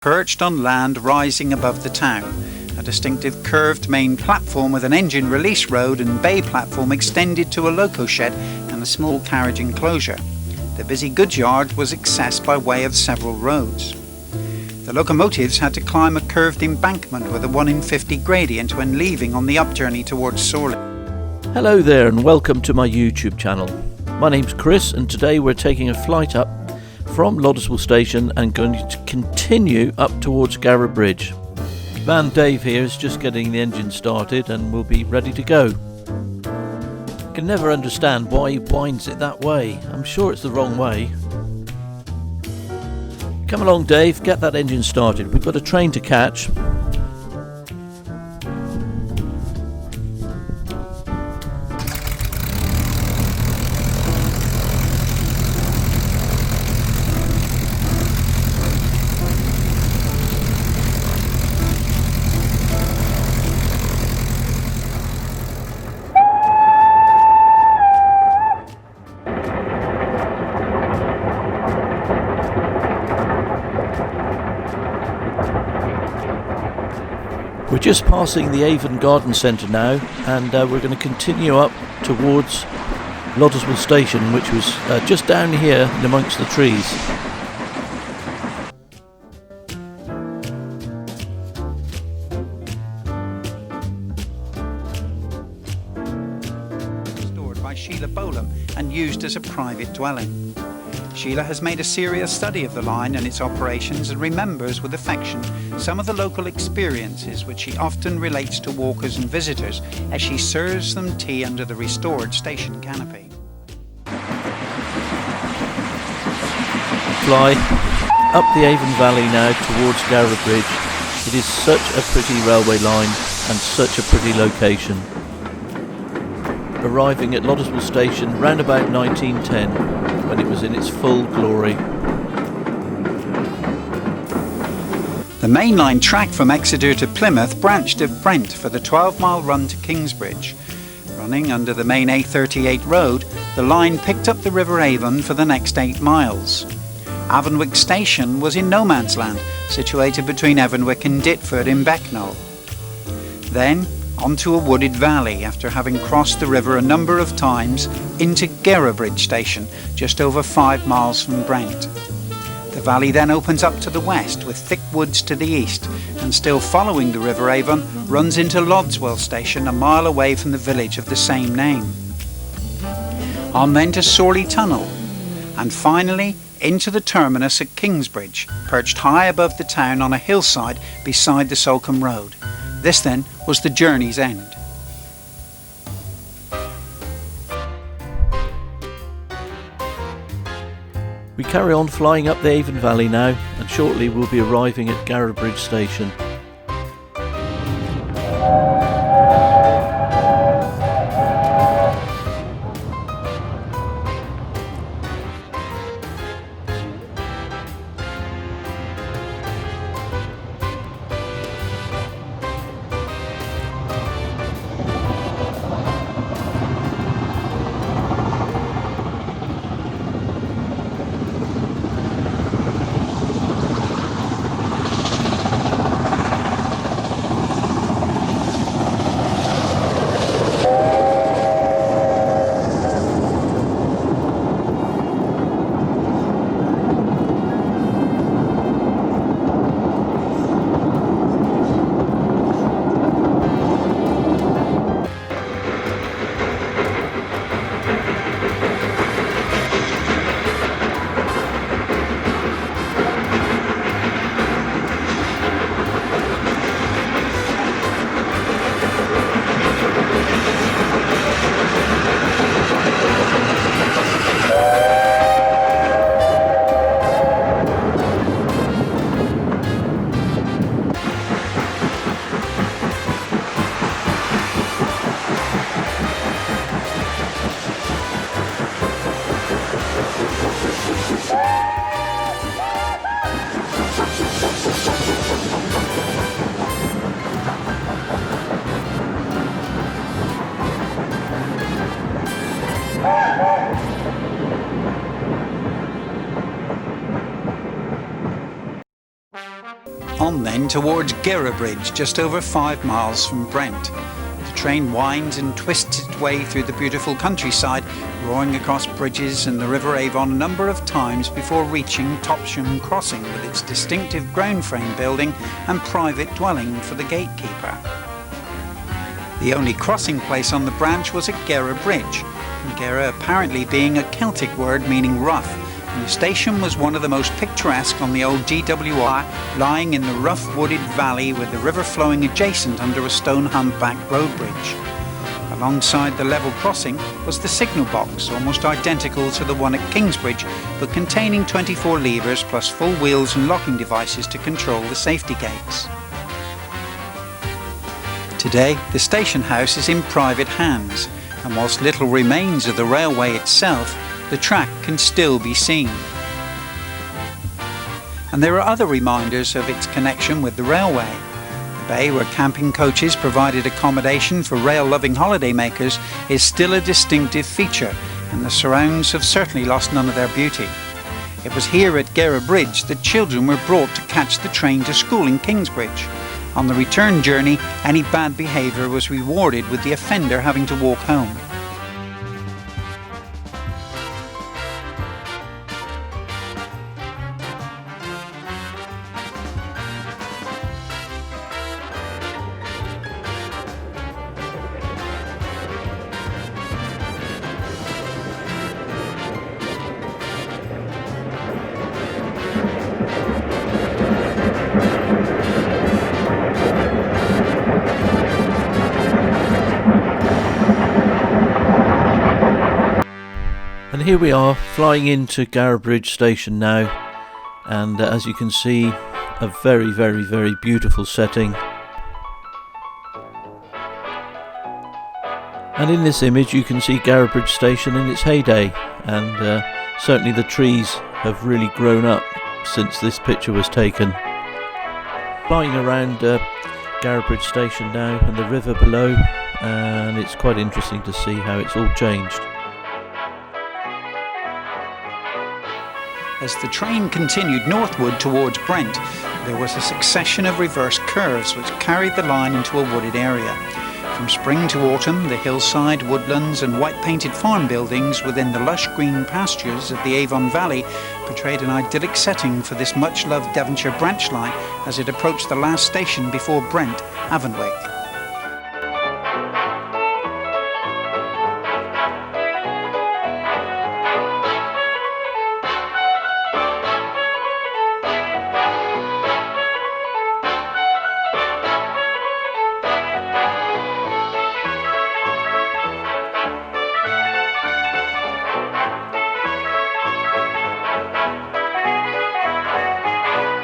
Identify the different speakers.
Speaker 1: perched on land rising above the town. A distinctive curved main platform with an engine release road and bay platform extended to a loco shed and a small carriage enclosure. The busy goods yard was accessed by way of several roads. The locomotives had to climb a curved embankment with a 1 in 50 gradient when leaving on the up journey towards Sorley.
Speaker 2: Hello there and welcome to my YouTube channel. My name's Chris and today we're taking a flight up from Loddiswell station and going to continue up towards Gara Bridge. Man Dave here is just getting the engine started and we'll be ready to go. I can never understand why he winds it that way. I'm sure it's the wrong way. Come along Dave, get that engine started. We've got a train to catch. We're just passing the Avon Garden Centre now and we're going to continue up towards Loddiswell station, which was just down here in amongst the trees.
Speaker 1: Stored by Sheila Bolam and used as a private dwelling. Sheila has made a serious study of the line and its operations and remembers with affection some of the local experiences which she often relates to walkers and visitors as she serves them tea under the restored station canopy.
Speaker 2: Fly up the Avon Valley now towards Garrow Bridge. It is such a pretty railway line and such a pretty location. Arriving at Loddiswell station round about 1910 when it was in its full glory.
Speaker 1: The mainline track from Exeter to Plymouth branched at Brent for the 12-mile run to Kingsbridge. Running under the main A38 road, the line picked up the River Avon for the next 8 miles. Avonwick station was in no man's land, situated between Avonwick and Ditford in Becknell. Then onto a wooded valley after having crossed the river a number of times into Gara Bridge station, just over 5 miles from Brent. The valley then opens up to the west with thick woods to the east and still following the River Avon runs into Lodesville station a mile away from the village of the same name. On then to Sorley Tunnel and finally into the terminus at Kingsbridge, perched high above the town on a hillside beside the Salcombe road. This then was the journey's end.
Speaker 2: We carry on flying up the Avon Valley now and shortly we'll be arriving at Garrow Bridge station.
Speaker 1: On then towards Gara Bridge, just over 5 miles from Brent. The train winds and twists its way through the beautiful countryside, roaring across bridges and the River Avon a number of times before reaching Topsham Crossing with its distinctive ground frame building and private dwelling for the gatekeeper. The only crossing place on the branch was at Gara Bridge, Gara apparently being a Celtic word meaning rough, and the station was one of the most picturesque on the old GWR, lying in the rough wooded valley with the river flowing adjacent under a stone humpback road bridge. Alongside the level crossing was the signal box, almost identical to the one at Kingsbridge, but containing 24 levers plus full wheels and locking devices to control the safety gates. Today, the station house is in private hands, and whilst little remains of the railway itself, the track can still be seen. And there are other reminders of its connection with the railway. The bay where camping coaches provided accommodation for rail-loving holidaymakers is still a distinctive feature, and the surrounds have certainly lost none of their beauty. It was here at Gara Bridge that children were brought to catch the train to school in Kingsbridge. On the return journey, any bad behaviour was rewarded with the offender having to walk home.
Speaker 2: And here we are flying into Garrow Bridge station now, and as you can see, a very, very, very beautiful setting. And in this image you can see Garrow Bridge station in its heyday, and certainly the trees have really grown up since this picture was taken. Flying around Garrow Bridge station now and the river below, and it's quite interesting to see how it's all changed.
Speaker 1: As the train continued northward towards Brent, there was a succession of reverse curves which carried the line into a wooded area. From spring to autumn, the hillside, woodlands and white-painted farm buildings within the lush green pastures of the Avon Valley portrayed an idyllic setting for this much-loved Devonshire branch line as it approached the last station before Brent, Avonwick.